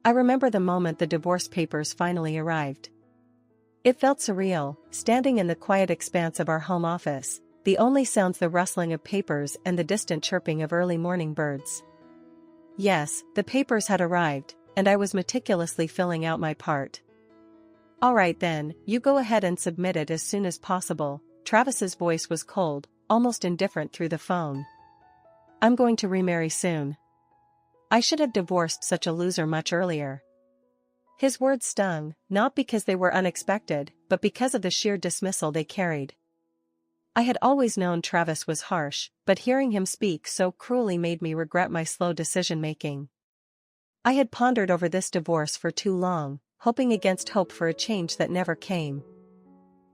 I remember the moment the divorce papers finally arrived. It felt surreal, standing in the quiet expanse of our home office, the only sounds the rustling of papers and the distant chirping of early morning birds. Yes, the papers had arrived, and I was meticulously filling out my part. "All right then, you go ahead and submit it as soon as possible." Travis's voice was cold, almost indifferent through the phone. "I'm going to remarry soon. I should have divorced such a loser much earlier." His words stung, not because they were unexpected, but because of the sheer dismissal they carried. I had always known Travis was harsh, but hearing him speak so cruelly made me regret my slow decision-making. I had pondered over this divorce for too long, hoping against hope for a change that never came.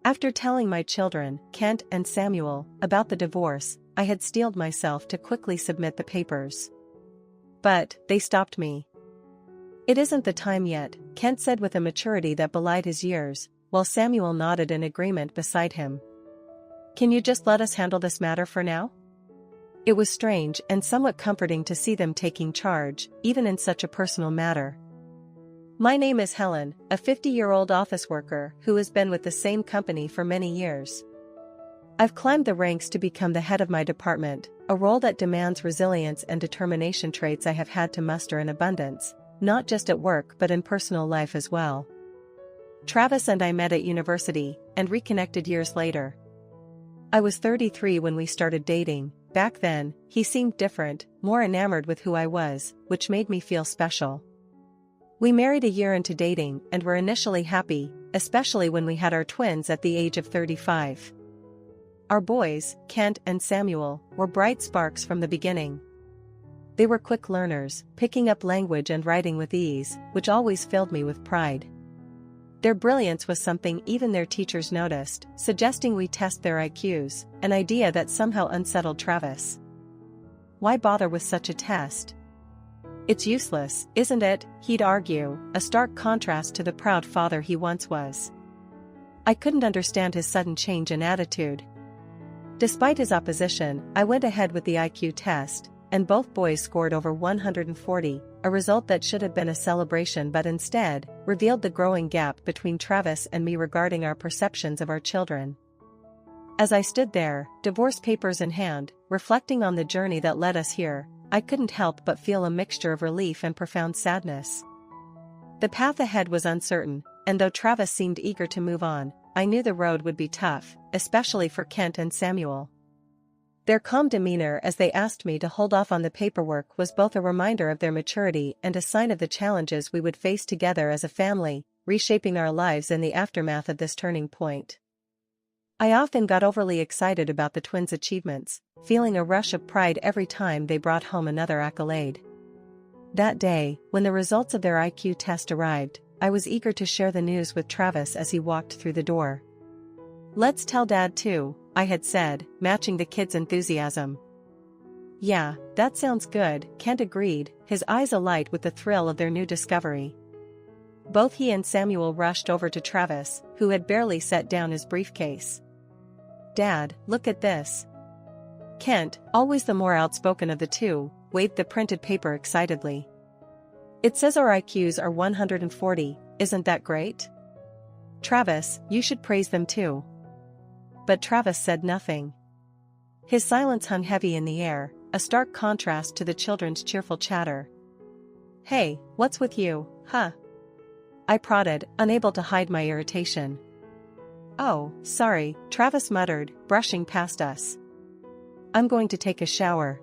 After telling my children, Kent and Samuel, about the divorce, I had steeled myself to quickly submit the papers. But they stopped me. "It isn't the time yet," Kent said with a maturity that belied his years, while Samuel nodded in agreement beside him. "Can you just let us handle this matter for now?" It was strange and somewhat comforting to see them taking charge, even in such a personal matter. "My name is Helen, a 50-year-old office worker who has been with the same company for many years. I've climbed the ranks to become the head of my department, a role that demands resilience and determination, traits I have had to muster in abundance, not just at work but in personal life as well." Travis and I met at university, and reconnected years later. I was 33 when we started dating. Back then, he seemed different, more enamored with who I was, which made me feel special. We married a year into dating and were initially happy, especially when we had our twins at the age of 35. Our boys, Kent and Samuel, were bright sparks from the beginning. They were quick learners, picking up language and writing with ease, which always filled me with pride. Their brilliance was something even their teachers noticed, suggesting we test their IQs, an idea that somehow unsettled Travis. "Why bother with such a test? It's useless, isn't it?" he'd argue, a stark contrast to the proud father he once was. I couldn't understand his sudden change in attitude. Despite his opposition, I went ahead with the IQ test, and both boys scored over 140, a result that should have been a celebration but instead revealed the growing gap between Travis and me regarding our perceptions of our children. As I stood there, divorce papers in hand, reflecting on the journey that led us here, I couldn't help but feel a mixture of relief and profound sadness. The path ahead was uncertain, and though Travis seemed eager to move on, I knew the road would be tough, especially for Kent and Samuel. Their calm demeanor as they asked me to hold off on the paperwork was both a reminder of their maturity and a sign of the challenges we would face together as a family, reshaping our lives in the aftermath of this turning point. I often got overly excited about the twins' achievements, feeling a rush of pride every time they brought home another accolade. That day, when the results of their IQ test arrived, I was eager to share the news with Travis as he walked through the door. "Let's tell Dad too," I had said, matching the kids' enthusiasm. "Yeah, that sounds good," Kent agreed, his eyes alight with the thrill of their new discovery. Both he and Samuel rushed over to Travis, who had barely set down his briefcase. "Dad, look at this." Kent, always the more outspoken of the two, waved the printed paper excitedly. "It says our IQs are 140, isn't that great? Travis, you should praise them too." But Travis said nothing. His silence hung heavy in the air, a stark contrast to the children's cheerful chatter. "Hey, what's with you, huh?" I prodded, unable to hide my irritation. "Oh, sorry," Travis muttered, brushing past us. "I'm going to take a shower."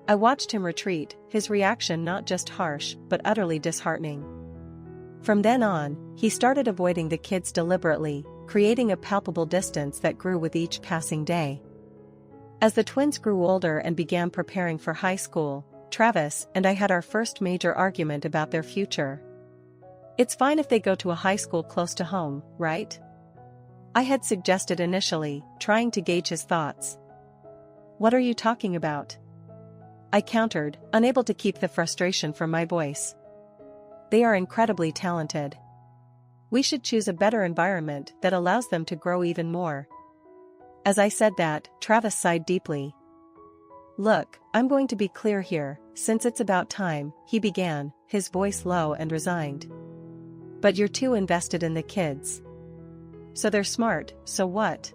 I watched him retreat, his reaction not just harsh but utterly disheartening. From then on, he started avoiding the kids deliberately, creating a palpable distance that grew with each passing day. As the twins grew older and began preparing for high school, Travis and I had our first major argument about their future. "It's fine if they go to a high school close to home, right?" I had suggested initially, trying to gauge his thoughts. "What are you talking about?" I countered, unable to keep the frustration from my voice. "They are incredibly talented. We should choose a better environment that allows them to grow even more." As I said that, Travis sighed deeply. Look, I'm going to be clear here, since it's about time, he began, his voice low and resigned. But you're too invested in the kids. So they're smart, so what?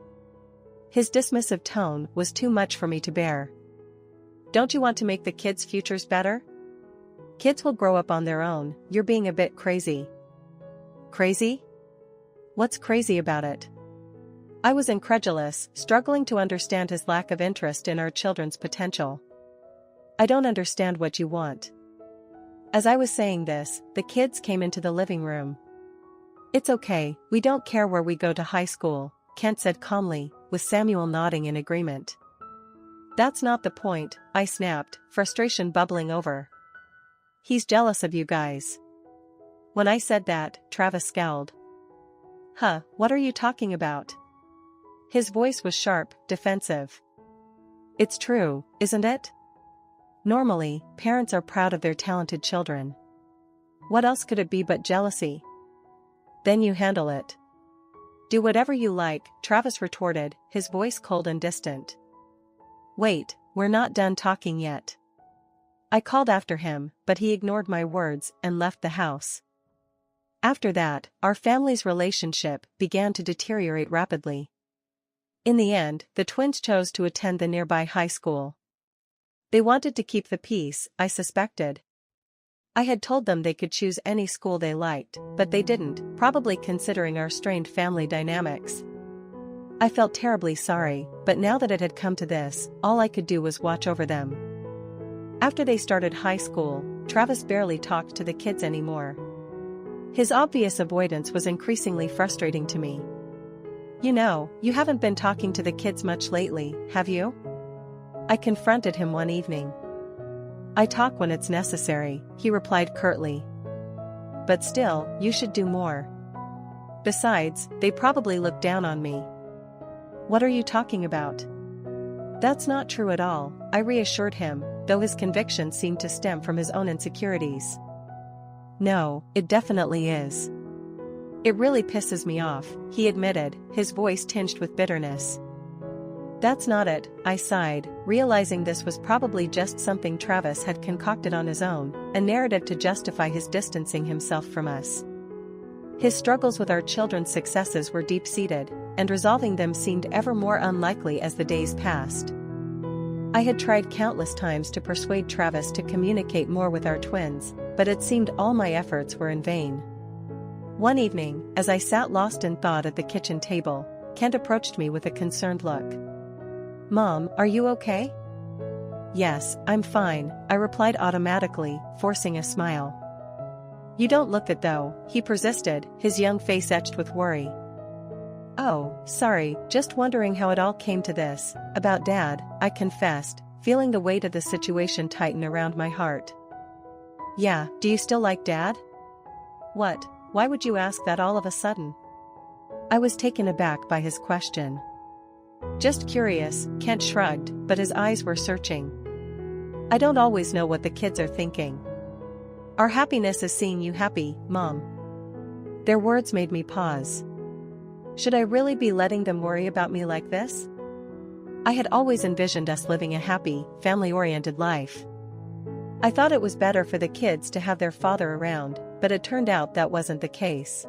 His dismissive tone was too much for me to bear. Don't you want to make the kids' futures better? Kids will grow up on their own, you're being a bit crazy. Crazy? What's crazy about it? I was incredulous, struggling to understand his lack of interest in our children's potential. I don't understand what you want. As I was saying this, the kids came into the living room. It's okay, we don't care where we go to high school, Kent said calmly, with Samuel nodding in agreement. That's not the point, I snapped, frustration bubbling over. He's jealous of you guys. When I said that, Travis scowled. Huh, what are you talking about? His voice was sharp, defensive. It's true, isn't it? Normally, parents are proud of their talented children. What else could it be but jealousy? Then you handle it. Do whatever you like, Travis retorted, his voice cold and distant. Wait, we're not done talking yet. I called after him, but he ignored my words and left the house. After that, our family's relationship began to deteriorate rapidly. In the end, the twins chose to attend the nearby high school. They wanted to keep the peace, I suspected. I had told them they could choose any school they liked, but they didn't, probably considering our strained family dynamics. I felt terribly sorry, but now that it had come to this, all I could do was watch over them. After they started high school, Travis barely talked to the kids anymore. His obvious avoidance was increasingly frustrating to me. You know, you haven't been talking to the kids much lately, have you? I confronted him one evening. I talk when it's necessary, he replied curtly. But still, you should do more. Besides, they probably look down on me. What are you talking about? That's not true at all, I reassured him, though his conviction seemed to stem from his own insecurities. No, it definitely is. It really pisses me off, he admitted, his voice tinged with bitterness. That's not it, I sighed, realizing this was probably just something Travis had concocted on his own, a narrative to justify his distancing himself from us. His struggles with our children's successes were deep-seated, and resolving them seemed ever more unlikely as the days passed. I had tried countless times to persuade Travis to communicate more with our twins, but it seemed all my efforts were in vain. One evening, as I sat lost in thought at the kitchen table, Kent approached me with a concerned look. Mom, are you okay? Yes, I'm fine, I replied automatically, forcing a smile. You don't look it though, he persisted, his young face etched with worry. Oh, sorry, just wondering how it all came to this. About Dad, I confessed, feeling the weight of the situation tighten around my heart. Yeah, do you still like Dad? What? Why would you ask that all of a sudden? I was taken aback by his question. Just curious, Kent shrugged, but his eyes were searching. I don't always know what the kids are thinking. Our happiness is seeing you happy, Mom. Their words made me pause. Should I really be letting them worry about me like this? I had always envisioned us living a happy, family-oriented life. I thought it was better for the kids to have their father around, but it turned out that wasn't the case.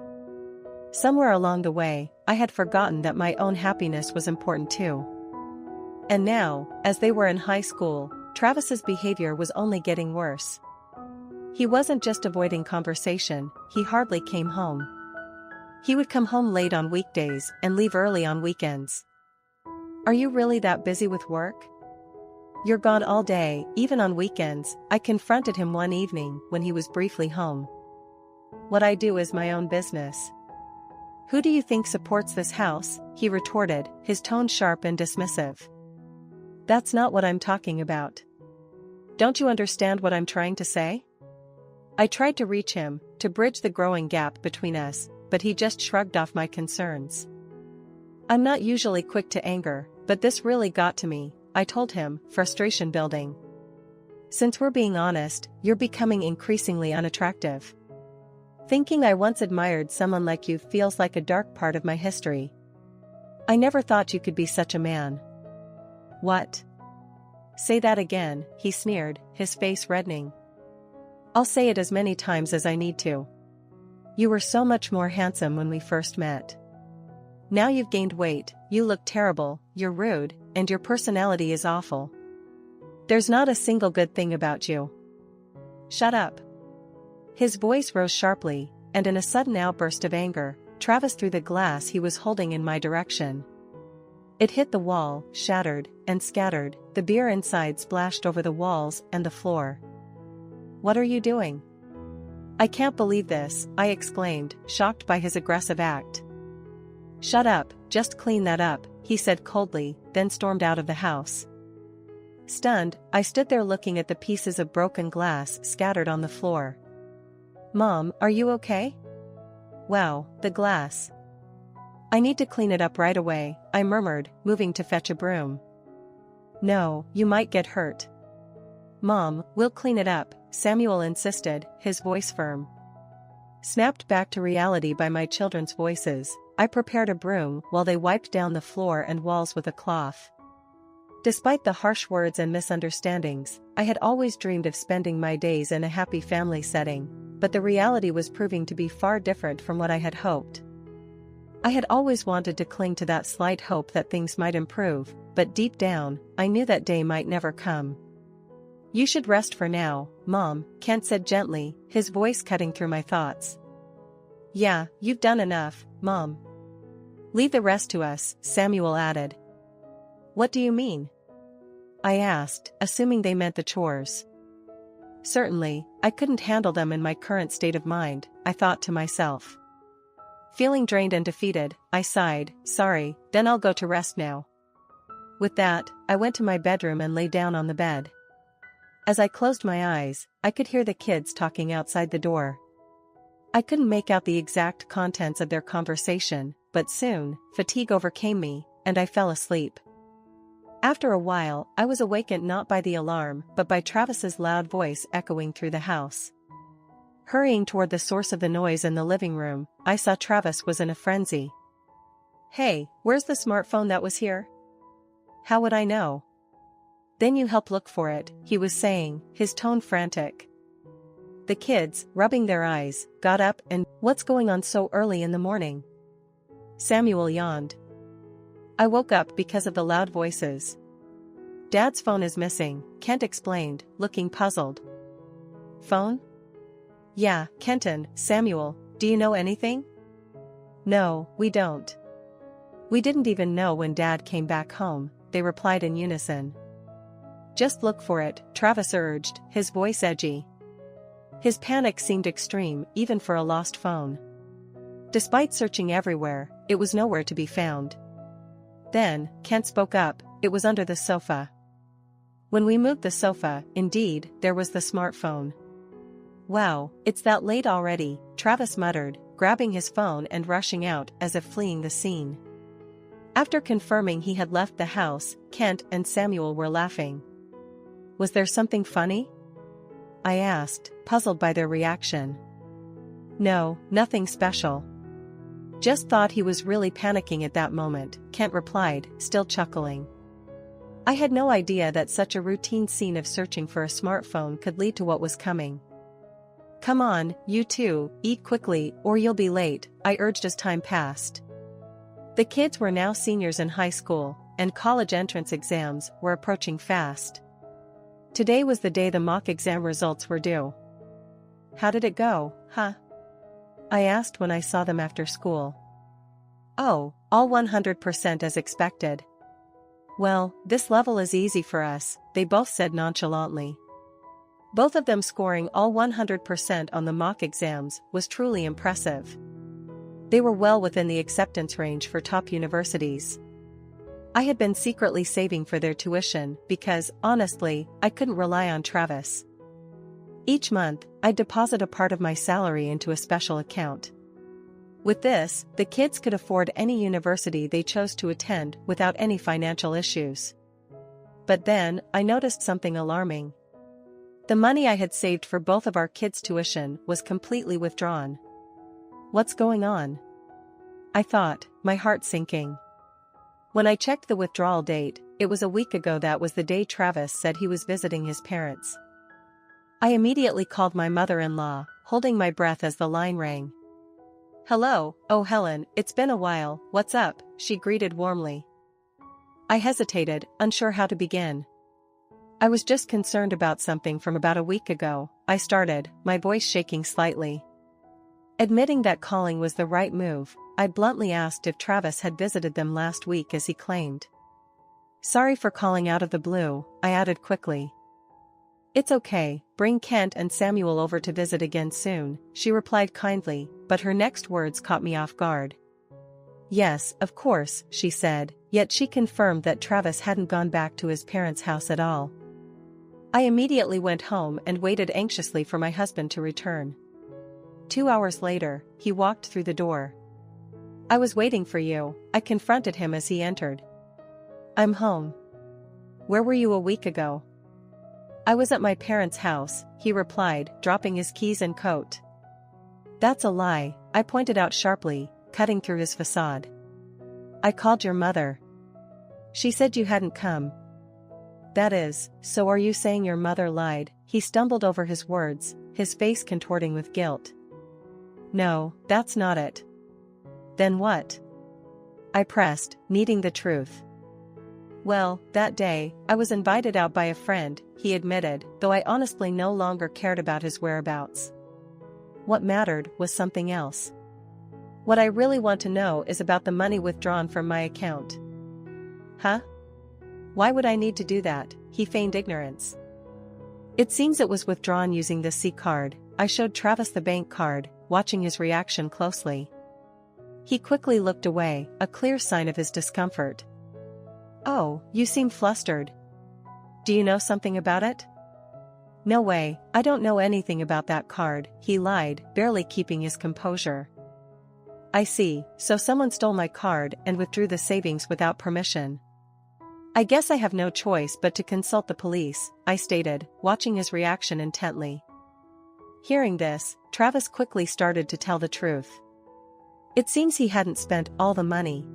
Somewhere along the way, I had forgotten that my own happiness was important too. And now, as they were in high school, Travis's behavior was only getting worse. He wasn't just avoiding conversation, he hardly came home. He would come home late on weekdays and leave early on weekends. Are you really that busy with work? You're gone all day, even on weekends, I confronted him one evening when he was briefly home. What I do is my own business. Who do you think supports this house? He retorted, his tone sharp and dismissive. That's not what I'm talking about. Don't you understand what I'm trying to say? I tried to reach him, to bridge the growing gap between us, but he just shrugged off my concerns. I'm not usually quick to anger, but this really got to me, I told him, frustration building. Since we're being honest, you're becoming increasingly unattractive. Thinking I once admired someone like you feels like a dark part of my history. I never thought you could be such a man. What? Say that again, he sneered, his face reddening. I'll say it as many times as I need to. You were so much more handsome when we first met. Now you've gained weight, you look terrible, you're rude, and your personality is awful. There's not a single good thing about you. Shut up. His voice rose sharply, and in a sudden outburst of anger, Travis threw the glass he was holding in my direction. It hit the wall, shattered, and scattered. The beer inside splashed over the walls and the floor. What are you doing? I can't believe this, I exclaimed, shocked by his aggressive act. Shut up, just clean that up, he said coldly, then stormed out of the house. Stunned, I stood there looking at the pieces of broken glass scattered on the floor. Mom, are you okay? Wow, the glass. I need to clean it up right away, I murmured, moving to fetch a broom. No, you might get hurt. Mom, we'll clean it up, Samuel insisted, his voice firm. Snapped back to reality by my children's voices, I prepared a broom while they wiped down the floor and walls with a cloth. Despite the harsh words and misunderstandings, I had always dreamed of spending my days in a happy family setting, but the reality was proving to be far different from what I had hoped. I had always wanted to cling to that slight hope that things might improve, but deep down, I knew that day might never come. You should rest for now, Mom, Kent said gently, his voice cutting through my thoughts. Yeah, you've done enough, Mom. Leave the rest to us, Samuel added. What do you mean? I asked, assuming they meant the chores. Certainly, I couldn't handle them in my current state of mind, I thought to myself. Feeling drained and defeated, I sighed, sorry, then I'll go to rest now. With that, I went to my bedroom and lay down on the bed. As I closed my eyes, I could hear the kids talking outside the door. I couldn't make out the exact contents of their conversation, but soon, fatigue overcame me, and I fell asleep. After a while, I was awakened not by the alarm but by Travis's loud voice echoing through the house. Hurrying toward the source of the noise in the living room, I saw Travis was in a frenzy. Hey, where's the smartphone that was here? How would I know? Then you help look for it, he was saying, his tone frantic. The kids, rubbing their eyes, got up and, what's going on so early in the morning? Samuel yawned. I woke up because of the loud voices. Dad's phone is missing, Kent explained, looking puzzled. Phone? Yeah, Kenton, Samuel, do you know anything? No, we don't. We didn't even know when Dad came back home, they replied in unison. Just look for it, Travis urged, his voice edgy. His panic seemed extreme even for a lost phone. Despite searching everywhere, it was nowhere to be found. Then, Kent spoke up, it was under the sofa. When we moved the sofa, indeed, there was the smartphone. Wow, it's that late already, Travis muttered, grabbing his phone and rushing out as if fleeing the scene. After confirming he had left the house, Kent and Samuel were laughing. Was there something funny? I asked, puzzled by their reaction. No, nothing special. Just thought he was really panicking at that moment, Kent replied, still chuckling. I had no idea that such a routine scene of searching for a smartphone could lead to what was coming. Come on, you two, eat quickly or you'll be late, I urged as time passed. The kids were now seniors in high school, and college entrance exams were approaching fast. Today was the day the mock exam results were due. How did it go, huh? I asked when I saw them after school. Oh, all 100% as expected. Well, this level is easy for us, they both said nonchalantly. Both of them scoring all 100% on the mock exams was truly impressive. They were well within the acceptance range for top universities. I had been secretly saving for their tuition because, honestly, I couldn't rely on Travis. Each month, I'd deposit a part of my salary into a special account. With this, the kids could afford any university they chose to attend without any financial issues. But then, I noticed something alarming. The money I had saved for both of our kids' tuition was completely withdrawn. What's going on? I thought, my heart sinking. When I checked the withdrawal date, it was a week ago. That was the day Travis said he was visiting his parents. I immediately called my mother-in-law, holding my breath as the line rang. "Hello, oh Helen, it's been a while, what's up?" she greeted warmly. I hesitated, unsure how to begin. "I was just concerned about something from about a week ago," I started, my voice shaking slightly. Admitting that calling was the right move, I bluntly asked if Travis had visited them last week as he claimed. "Sorry for calling out of the blue," I added quickly. "It's okay, bring Kent and Samuel over to visit again soon," she replied kindly, but her next words caught me off guard. "Yes, of course," she said, yet she confirmed that Travis hadn't gone back to his parents' house at all. I immediately went home and waited anxiously for my husband to return. 2 hours later, he walked through the door. "I was waiting for you," I confronted him as he entered. "I'm home." "Where were you a week ago?" "I was at my parents' house," he replied, dropping his keys and coat. "That's a lie," I pointed out sharply, cutting through his facade. "I called your mother. She said you hadn't come." "That is, so are you saying your mother lied?" He stumbled over his words, his face contorting with guilt. "No, that's not it." "Then what?" I pressed, needing the truth. "Well, that day, I was invited out by a friend," he admitted, though I honestly no longer cared about his whereabouts. What mattered was something else. "What I really want to know is about the money withdrawn from my account." "Huh? Why would I need to do that?" He feigned ignorance. "It seems it was withdrawn using the C card." I showed Travis the bank card, watching his reaction closely. He quickly looked away, a clear sign of his discomfort. "Oh, you seem flustered. Do you know something about it?" "No way, I don't know anything about that card," he lied, barely keeping his composure. "I see, so someone stole my card and withdrew the savings without permission. I guess I have no choice but to consult the police," I stated, watching his reaction intently. Hearing this, Travis quickly started to tell the truth. It seems he hadn't spent all the money.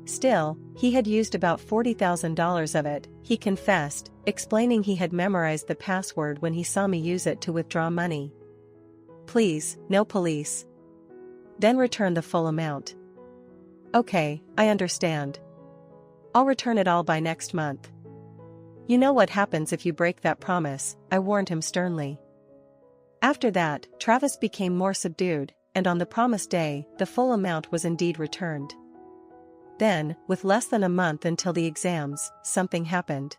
Still, he had used about $40,000 of it, he confessed, explaining he had memorized the password when he saw me use it to withdraw money. "Please, no police. Then return the full amount." "Okay, I understand. I'll return it all by next month." "You know what happens if you break that promise," I warned him sternly. After that, Travis became more subdued, and on the promised day, the full amount was indeed returned. Then, with less than a month until the exams, something happened.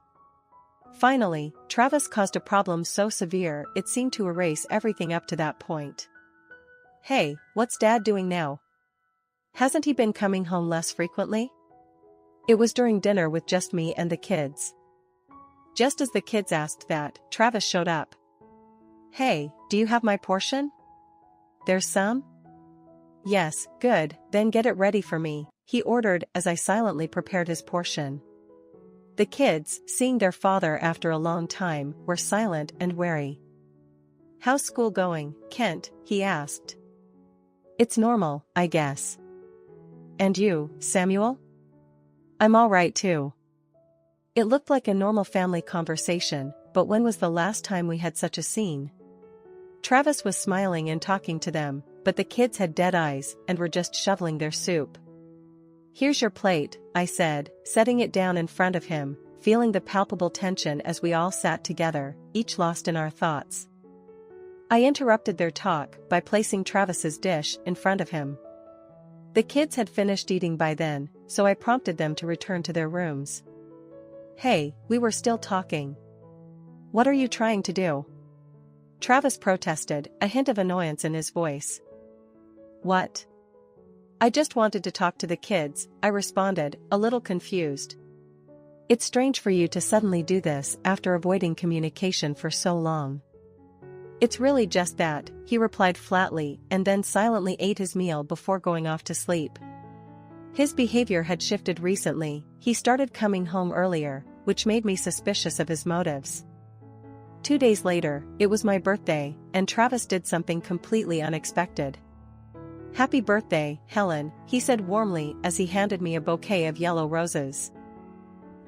Finally, Travis caused a problem so severe it seemed to erase everything up to that point. "Hey, what's Dad doing now? Hasn't he been coming home less frequently?" It was during dinner with just me and the kids. Just as the kids asked that, Travis showed up. "Hey, do you have my portion?" "There's some?" "Yes, good, then get it ready for me," he ordered as I silently prepared his portion. The kids, seeing their father after a long time, were silent and wary. "How's school going, Kent?" he asked. "It's normal, I guess." "And you, Samuel?" "I'm all right too." It looked like a normal family conversation, but when was the last time we had such a scene? Travis was smiling and talking to them, but the kids had dead eyes and were just shoveling their soup. "Here's your plate," I said, setting it down in front of him, feeling the palpable tension as we all sat together, each lost in our thoughts. I interrupted their talk by placing Travis's dish in front of him. The kids had finished eating by then, so I prompted them to return to their rooms. "Hey, we were still talking. What are you trying to do?" Travis protested, a hint of annoyance in his voice. "What?" "I just wanted to talk to the kids," I responded, a little confused. "It's strange for you to suddenly do this after avoiding communication for so long." "It's really just that," he replied flatly and then silently ate his meal before going off to sleep. His behavior had shifted recently, he started coming home earlier, which made me suspicious of his motives. 2 days later, it was my birthday, and Travis did something completely unexpected. "Happy birthday, Helen," he said warmly as he handed me a bouquet of yellow roses.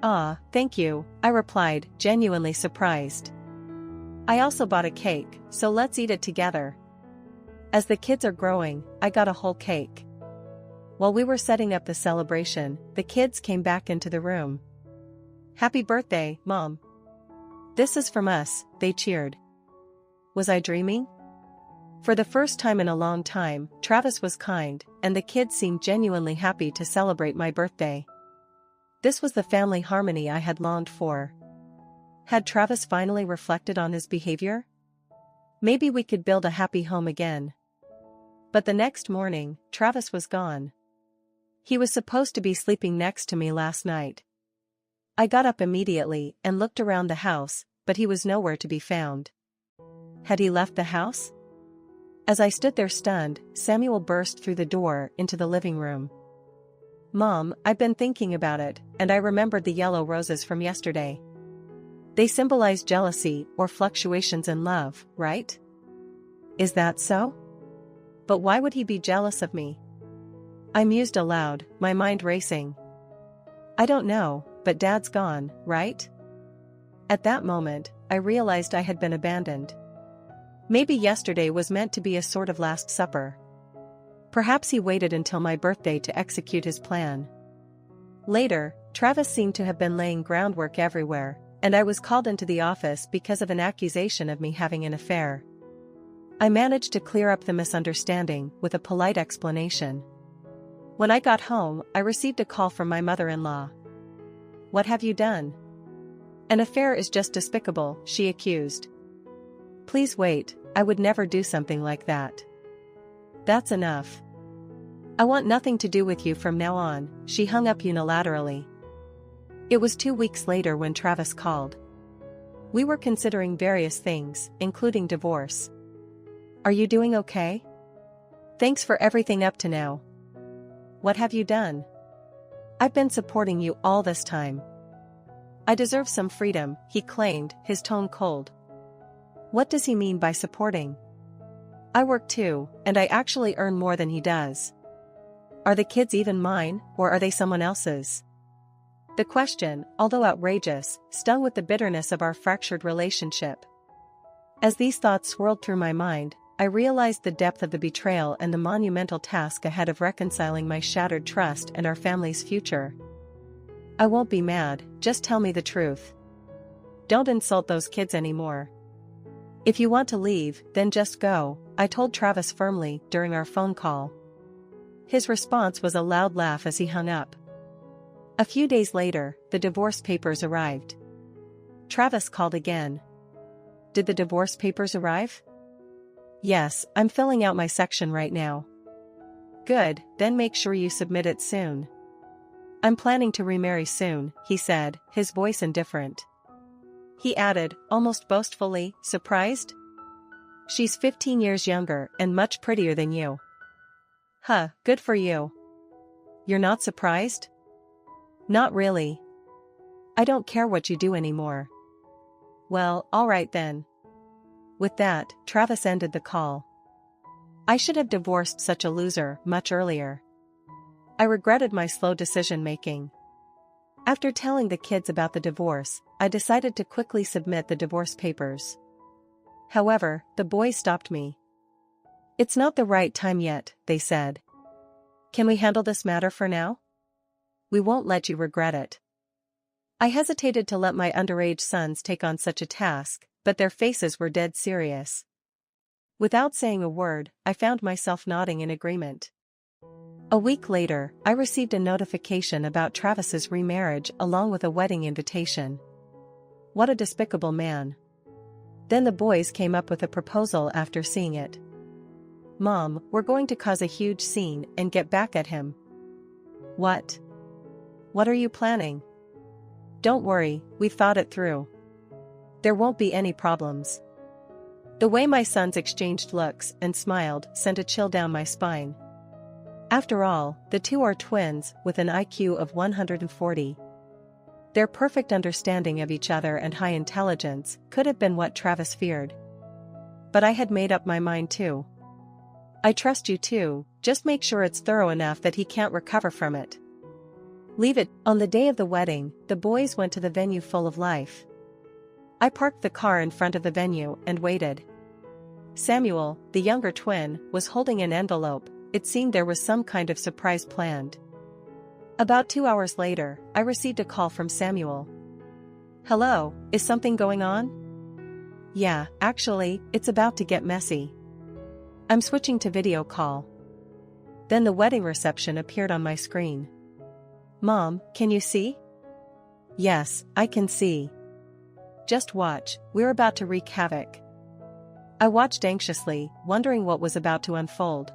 "Ah, thank you," I replied, genuinely surprised. "I also bought a cake, so let's eat it together." As the kids are growing, I got a whole cake. While we were setting up the celebration, the kids came back into the room. "Happy birthday, Mom." "This is from us," they cheered. Was I dreaming? For the first time in a long time, Travis was kind, and the kids seemed genuinely happy to celebrate my birthday. This was the family harmony I had longed for. Had Travis finally reflected on his behavior? Maybe we could build a happy home again. But the next morning, Travis was gone. He was supposed to be sleeping next to me last night. I got up immediately and looked around the house, but he was nowhere to be found. Had he left the house? As I stood there stunned, Samuel burst through the door into the living room. "Mom, I've been thinking about it, and I remembered the yellow roses from yesterday. They symbolize jealousy or fluctuations in love, right? Is that so? But why would he be jealous of me?" I mused aloud, my mind racing. "I don't know, but Dad's gone, right?" At that moment, I realized I had been abandoned. Maybe yesterday was meant to be a sort of last supper. Perhaps he waited until my birthday to execute his plan. Later, Travis seemed to have been laying groundwork everywhere, and I was called into the office because of an accusation of me having an affair. I managed to clear up the misunderstanding with a polite explanation. When I got home, I received a call from my mother-in-law. "What have you done?" "An affair is just despicable," she accused. "Please wait, I would never do something like that." "That's enough. I want nothing to do with you from now on," she hung up unilaterally. It was 2 weeks later when Travis called. We were considering various things, including divorce. "Are you doing okay? Thanks for everything up to now." "What have you done?" "I've been supporting you all this time." "I deserve some freedom," he claimed, his tone cold. What does he mean by supporting? I work too, and I actually earn more than he does. Are the kids even mine, or are they someone else's? The question, although outrageous, stung with the bitterness of our fractured relationship. As these thoughts swirled through my mind, I realized the depth of the betrayal and the monumental task ahead of reconciling my shattered trust and our family's future. "I won't be mad, just tell me the truth. Don't insult those kids anymore. If you want to leave, then just go," I told Travis firmly during our phone call. His response was a loud laugh as he hung up. A few days later, the divorce papers arrived. Travis called again. "Did the divorce papers arrive?" "Yes, I'm filling out my section right now." "Good, then make sure you submit it soon." "I'm planning to remarry soon," he said, his voice indifferent. He added, almost boastfully, "Surprised? She's 15 years younger and much prettier than you." "Huh, good for you. You're not surprised?" "Not really. I don't care what you do anymore." "Well, alright then." With that, Travis ended the call. I should have divorced such a loser much earlier. I regretted my slow decision-making. After telling the kids about the divorce, I decided to quickly submit the divorce papers. However, the boys stopped me. "It's not the right time yet," they said. "Can we handle this matter for now? We won't let you regret it." I hesitated to let my underage sons take on such a task, but their faces were dead serious. Without saying a word, I found myself nodding in agreement. A week later, I received a notification about Travis's remarriage along with a wedding invitation. What a despicable man. Then the boys came up with a proposal after seeing it. "Mom, we're going to cause a huge scene and get back at him." "What? What are you planning?" "Don't worry, we've thought it through. There won't be any problems." The way my sons exchanged looks and smiled sent a chill down my spine. After all, the two are twins with an IQ of 140. Their perfect understanding of each other and high intelligence could have been what Travis feared. But I had made up my mind too. I trust you too, just make sure it's thorough enough that he can't recover from it. Leave it. On the day of the wedding, the boys went to the venue full of life. I parked the car in front of the venue and waited. Samuel, the younger twin, was holding an envelope. It seemed there was some kind of surprise planned. About 2 hours later, I received a call from Samuel. Hello, is something going on? Yeah, actually, it's about to get messy. I'm switching to video call. Then the wedding reception appeared on my screen. Mom, can you see? Yes, I can see. Just watch, we're about to wreak havoc. I watched anxiously, wondering what was about to unfold.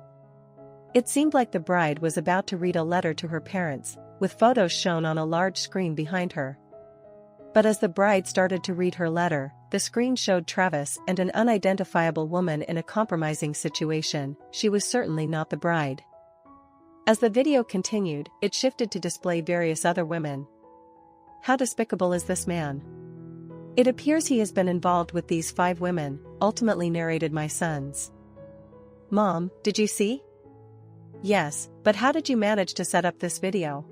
It seemed like the bride was about to read a letter to her parents, with photos shown on a large screen behind her. But as the bride started to read her letter, the screen showed Travis and an unidentifiable woman in a compromising situation. She was certainly not the bride. As the video continued, it shifted to display various other women. How despicable is this man? It appears he has been involved with these 5 women, ultimately narrated my sons. Mom, did you see? Yes, but how did you manage to set up this video?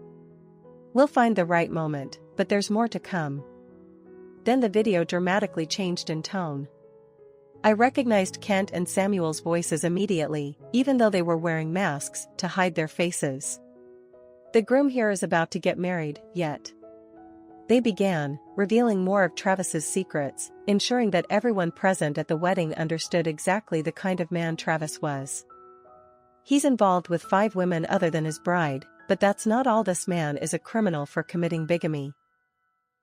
We'll find the right moment, but there's more to come. Then the video dramatically changed in tone. I recognized Kent and Samuel's voices immediately, even though they were wearing masks to hide their faces. The groom here is about to get married, yet. They began, revealing more of Travis's secrets, ensuring that everyone present at the wedding understood exactly the kind of man Travis was. He's involved with 5 women other than his bride, but that's not all. This man is a criminal for committing bigamy.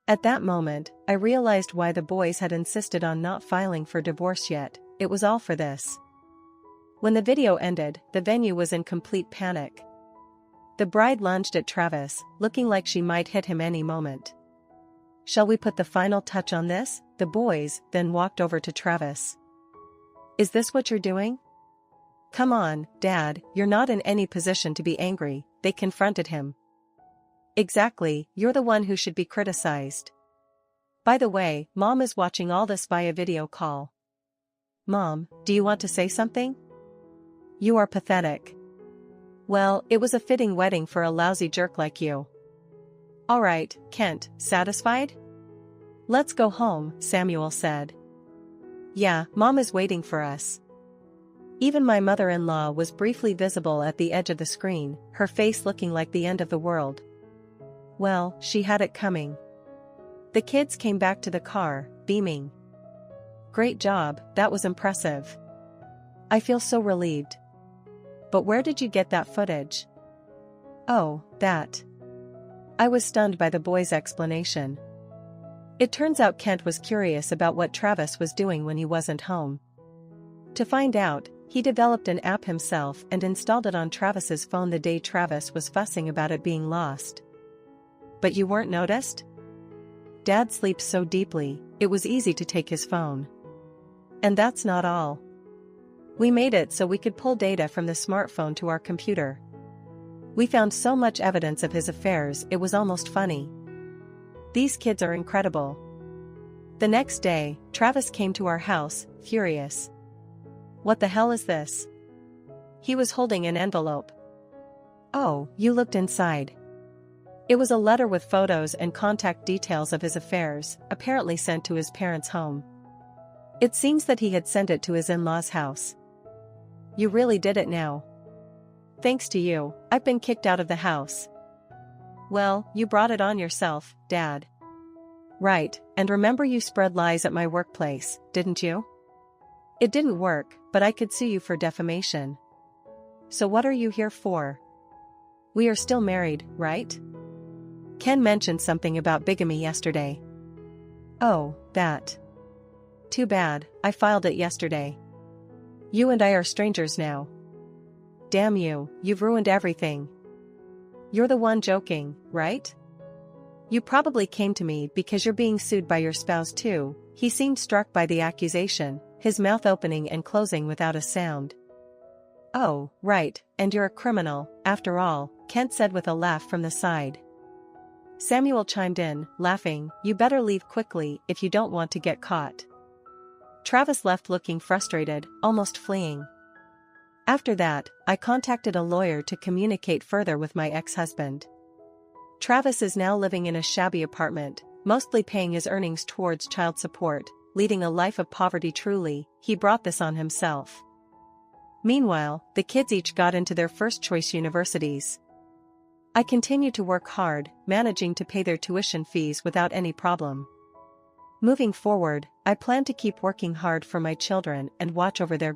At that moment, I realized why the boys had insisted on not filing for divorce yet. It was all for this. When the video ended, the venue was in complete panic. The bride lunged at Travis, looking like she might hit him any moment. Shall we put the final touch on this? The boys then walked over to Travis. Is this what you're doing? Come on, Dad, you're not in any position to be angry, they confronted him. Exactly, you're the one who should be criticized. By the way, Mom is watching all this via video call. Mom, do you want to say something? You are pathetic. Well, it was a fitting wedding for a lousy jerk like you. Alright, Kent, satisfied? Let's go home, Samuel said. Yeah, Mom is waiting for us. Even my mother-in-law was briefly visible at the edge of the screen, her face looking like the end of the world. Well, she had it coming. The kids came back to the car, beaming. Great job, that was impressive. I feel so relieved. But where did you get that footage? Oh, that. I was stunned by the boy's explanation. It turns out Kent was curious about what Travis was doing when he wasn't home. To find out, he developed an app himself and installed it on Travis's phone the day Travis was fussing about it being lost. But you weren't noticed? Dad sleeps so deeply, it was easy to take his phone. And that's not all. We made it so we could pull data from the smartphone to our computer. We found so much evidence of his affairs it was almost funny. These kids are incredible. The next day, Travis came to our house, furious. What the hell is this? He was holding an envelope. Oh, you looked inside. It was a letter with photos and contact details of his affairs, apparently sent to his parents' home. It seems that he had sent it to his in-laws' house. You really did it now. Thanks to you, I've been kicked out of the house. Well, you brought it on yourself, Dad. Right, and remember you spread lies at my workplace, didn't you? It didn't work, but I could sue you for defamation. So what are you here for? We are still married, right? Ken mentioned something about bigamy yesterday. Oh, that. Too bad, I filed it yesterday. You and I are strangers now. Damn you, you've ruined everything. You're the one joking, right? You probably came to me because you're being sued by your spouse too. He seemed struck by the accusation, his mouth opening and closing without a sound. Oh, right, and you're a criminal, after all, Kent said with a laugh from the side. Samuel chimed in, laughing, you better leave quickly if you don't want to get caught. Travis left looking frustrated, almost fleeing. After that, I contacted a lawyer to communicate further with my ex-husband. Travis is now living in a shabby apartment, mostly paying his earnings towards child support, leading a life of poverty. Truly, he brought this on himself. Meanwhile, the kids each got into their first-choice universities. I continue to work hard, managing to pay their tuition fees without any problem. Moving forward, I plan to keep working hard for my children and watch over their